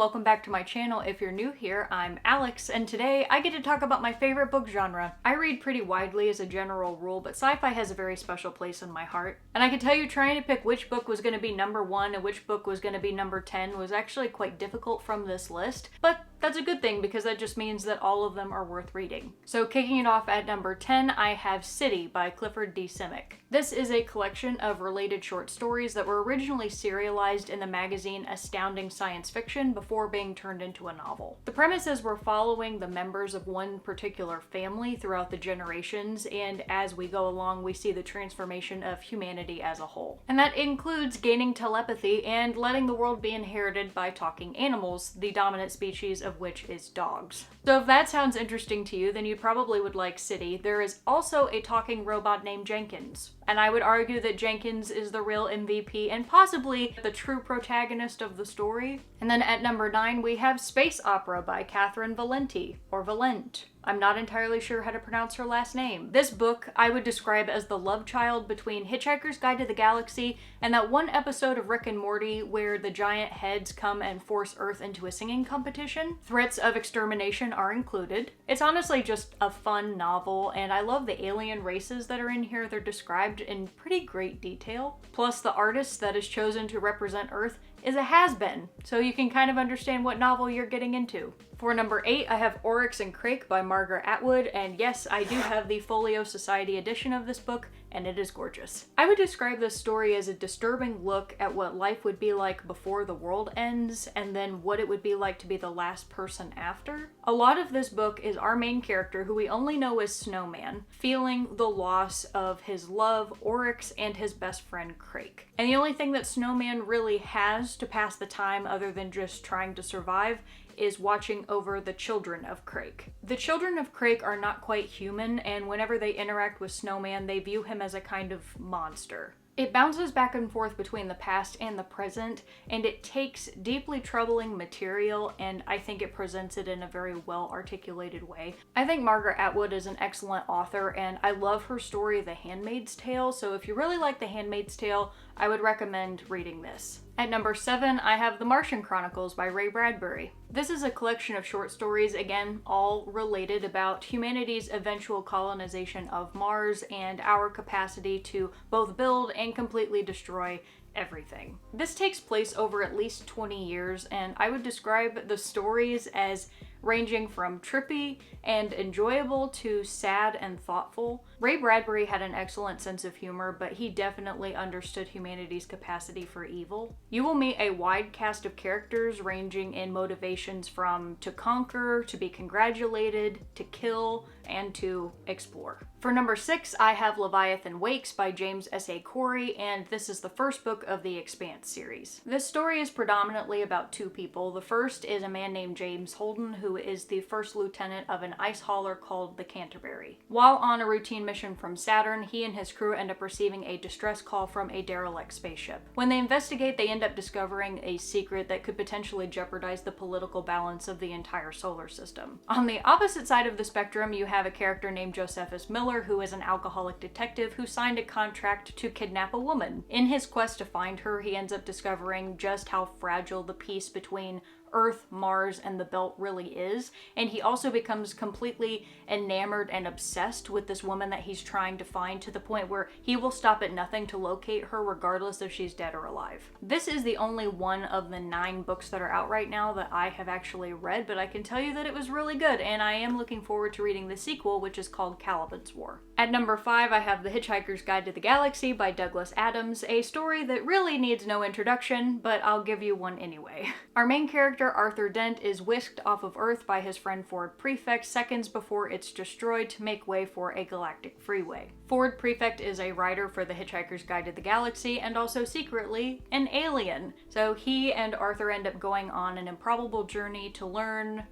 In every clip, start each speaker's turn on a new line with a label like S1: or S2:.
S1: welcome back to my channel. If you're new here, I'm Alex, and today I get to talk about my favorite book genre. I read pretty widely as a general rule, but sci-fi has a very special place in my heart. And I can tell you trying to pick which book was going to be number 1 and which book was going to be number 10 was actually quite difficult from this list, but that's a good thing because that just means that all of them are worth reading. So kicking it off at number 10, I have City by Clifford D. Simic. This is a collection of related short stories that were originally serialized in the magazine Astounding Science Fiction before being turned into a novel. The premise is we're following the members of one particular family throughout the generations, and as we go along we see the transformation of humanity as a whole. And that includes gaining telepathy and letting the world be inherited by talking animals, the dominant species of which is dogs. So if that sounds interesting to you, then you probably would like City. There is also a talking robot named Jenkins, and I would argue that Jenkins is the real MVP and possibly the true protagonist of the story. And then at number 9 we have Space Opera by Catherine Valente, or Valente. I'm not entirely sure how to pronounce her last name. This book I would describe as the love child between Hitchhiker's Guide to the Galaxy and that one episode of Rick and Morty where the giant heads come and force Earth into a singing competition. Threats of extermination are included. It's honestly just a fun novel, and I love the alien races that are in here. They're described in pretty great detail. Plus the artist that is chosen to represent Earth is a has-been, so you can kind of understand what novel you're getting into. For number 8, I have Oryx and Craig by Margaret Atwood, and yes, I do have the Folio Society edition of this book, and it is gorgeous. I would describe this story as a disturbing look at what life would be like before the world ends, and then what it would be like to be the last person after. A lot of this book is our main character, who we only know as Snowman, feeling the loss of his love, Oryx, and his best friend, Craig. And the only thing that Snowman really has to pass the time other than just trying to survive is watching over the children of Craig. The children of Craig are not quite human, and whenever they interact with Snowman, they view him as a kind of monster. It bounces back and forth between the past and the present, and it takes deeply troubling material, and I think it presents it in a very well articulated way. I think Margaret Atwood is an excellent author, and I love her story, The Handmaid's Tale, so if you really like The Handmaid's Tale, I would recommend reading this. At number 7, I have The Martian Chronicles by Ray Bradbury. This is a collection of short stories, again, all related about humanity's eventual colonization of Mars and our capacity to both build and completely destroy everything. This takes place over at least 20 years, and I would describe the stories as ranging from trippy and enjoyable to sad and thoughtful. Ray Bradbury had an excellent sense of humor, but he definitely understood humanity's capacity for evil. You will meet a wide cast of characters ranging in motivations from to conquer, to be congratulated, to kill, and to explore. For number 6, I have Leviathan Wakes by James S.A. Corey, and this is the first book of the Expanse series. This story is predominantly about two people. The first is a man named James Holden, who is the first lieutenant of an ice hauler called the Canterbury. While on a routine mission from Saturn, he and his crew end up receiving a distress call from a derelict spaceship. When they investigate, they end up discovering a secret that could potentially jeopardize the political balance of the entire solar system. On the opposite side of the spectrum, you have a character named Josephus Miller, who is an alcoholic detective who signed a contract to kidnap a woman. In his quest to find her, he ends up discovering just how fragile the peace between Earth, Mars, and the Belt really is, and he also becomes completely enamored and obsessed with this woman that he's trying to find, to the point where he will stop at nothing to locate her regardless if she's dead or alive. This is the only one of the 9 books that are out right now that I have actually read, but I can tell you that it was really good, and I am looking forward to reading the sequel, which is called Caliban's War. At number 5, I have The Hitchhiker's Guide to the Galaxy by Douglas Adams, a story that really needs no introduction, but I'll give you one anyway. Our main character, Arthur Dent, is whisked off of Earth by his friend Ford Prefect seconds before it's destroyed to make way for a galactic freeway. Ford Prefect is a writer for The Hitchhiker's Guide to the Galaxy and also secretly an alien. So he and Arthur end up going on an improbable journey to learn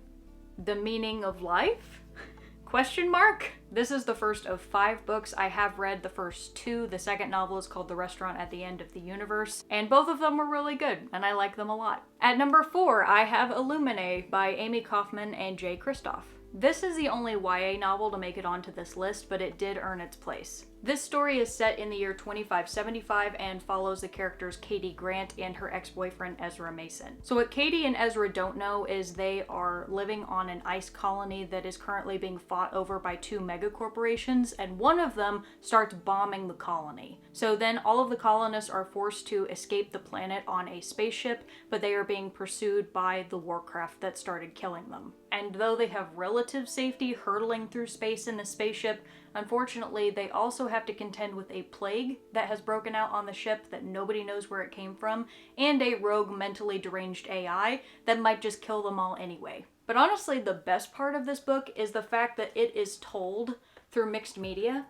S1: the meaning of life? Question mark? This is the first of 5 books. I have read the first 2. The second novel is called The Restaurant at the End of the Universe, and both of them were really good, and I like them a lot. At number 4, I have Illuminati by Amy Kaufman and Jay Kristoff. This is the only YA novel to make it onto this list, but it did earn its place. This story is set in the year 2575 and follows the characters Katie Grant and her ex-boyfriend Ezra Mason. So what Katie and Ezra don't know is they are living on an ice colony that is currently being fought over by two megacorporations, and one of them starts bombing the colony. So then all of the colonists are forced to escape the planet on a spaceship, but they are being pursued by the warcraft that started killing them. And though they have relative safety hurtling through space in the spaceship, unfortunately, they also have to contend with a plague that has broken out on the ship that nobody knows where it came from, and a rogue mentally deranged AI that might just kill them all anyway. But honestly, the best part of this book is the fact that it is told through mixed media.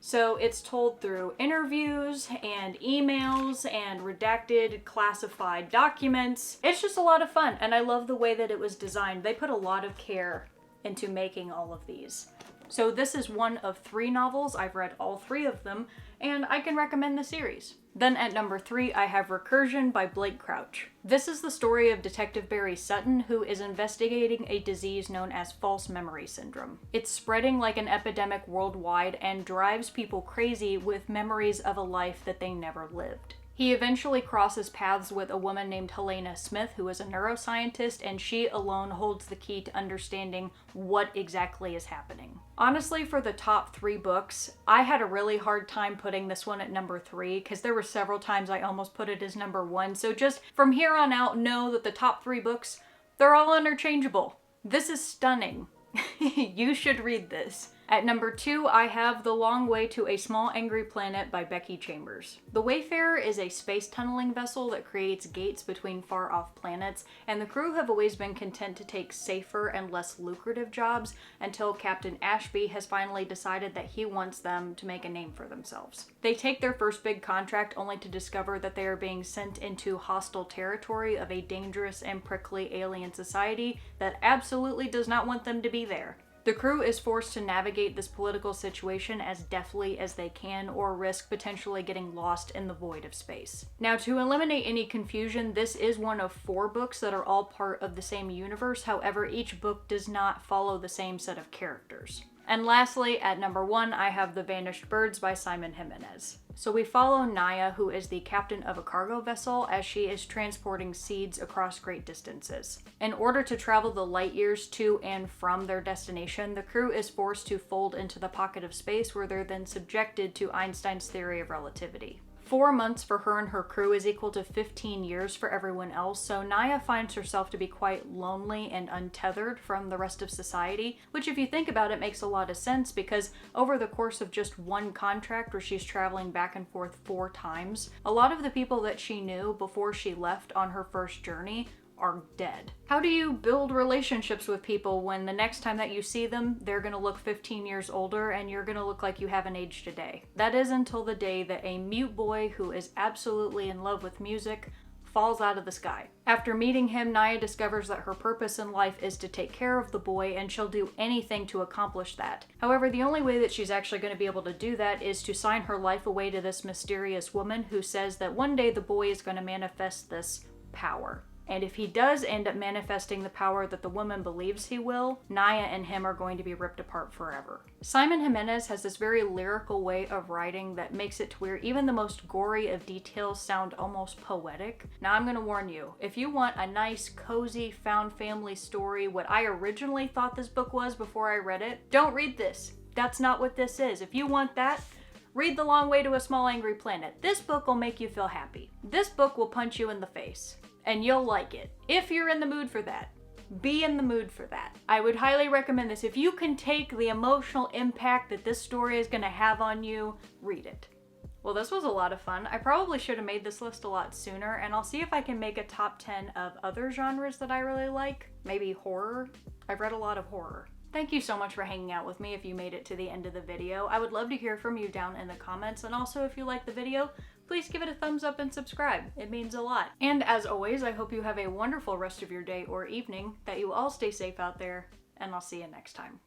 S1: So it's told through interviews and emails and redacted classified documents. It's just a lot of fun, and I love the way that it was designed. They put a lot of care into making all of these. So this is one of 3 novels. I've read all 3 of them, and I can recommend the series. Then at number 3, I have Recursion by Blake Crouch. This is the story of Detective Barry Sutton, who is investigating a disease known as false memory syndrome. It's spreading like an epidemic worldwide and drives people crazy with memories of a life that they never lived. He eventually crosses paths with a woman named Helena Smith, who is a neuroscientist, and she alone holds the key to understanding what exactly is happening. Honestly, for the top 3 books, I had a really hard time putting this one at number 3 because there were several times I almost put it as number 1. So just from here on out, know that the top 3 books, they're all interchangeable. This is stunning. You should read this. At number 2, I have The Long Way to a Small Angry Planet by Becky Chambers. The Wayfarer is a space tunneling vessel that creates gates between far-off planets, and the crew have always been content to take safer and less lucrative jobs until Captain Ashby has finally decided that he wants them to make a name for themselves. They take their first big contract only to discover that they are being sent into hostile territory of a dangerous and prickly alien society that absolutely does not want them to be there. The crew is forced to navigate this political situation as deftly as they can, or risk potentially getting lost in the void of space. Now, to eliminate any confusion, this is one of 4 books that are all part of the same universe. However, each book does not follow the same set of characters. And lastly, at number 1, I have The Vanished Birds by Simon Jimenez. So we follow Naya, who is the captain of a cargo vessel, as she is transporting seeds across great distances. In order to travel the light years to and from their destination, the crew is forced to fold into the pocket of space where they're then subjected to Einstein's theory of relativity. 4 months for her and her crew is equal to 15 years for everyone else, so Naya finds herself to be quite lonely and untethered from the rest of society, which if you think about it makes a lot of sense because over the course of just one contract where she's traveling back and forth 4 times, a lot of the people that she knew before she left on her first journey are dead. How do you build relationships with people when the next time that you see them, they're gonna look 15 years older and you're gonna look like you haven't aged a day? That is until the day that a mute boy who is absolutely in love with music falls out of the sky. After meeting him, Naya discovers that her purpose in life is to take care of the boy, and she'll do anything to accomplish that. However, the only way that she's actually going to be able to do that is to sign her life away to this mysterious woman who says that one day the boy is going to manifest this power. And if he does end up manifesting the power that the woman believes he will, Naya and him are going to be ripped apart forever. Simon Jimenez has this very lyrical way of writing that makes it to where even the most gory of details sound almost poetic. Now I'm going to warn you, if you want a nice, cozy, found family story, what I originally thought this book was before I read it, don't read this. That's not what this is. If you want that, read The Long Way to a Small Angry Planet. This book will make you feel happy. This book will punch you in the face. And you'll like it. If you're in the mood for that, be in the mood for that. I would highly recommend this. If you can take the emotional impact that this story is going to have on you, read it. Well, this was a lot of fun. I probably should have made this list a lot sooner, and I'll see if I can make a top 10 of other genres that I really like. Maybe horror. I've read a lot of horror. Thank you so much for hanging out with me if you made it to the end of the video. I would love to hear from you down in the comments, and also if you like the video, please give it a thumbs up and subscribe. It means a lot. And as always, I hope you have a wonderful rest of your day or evening, that you all stay safe out there, and I'll see you next time.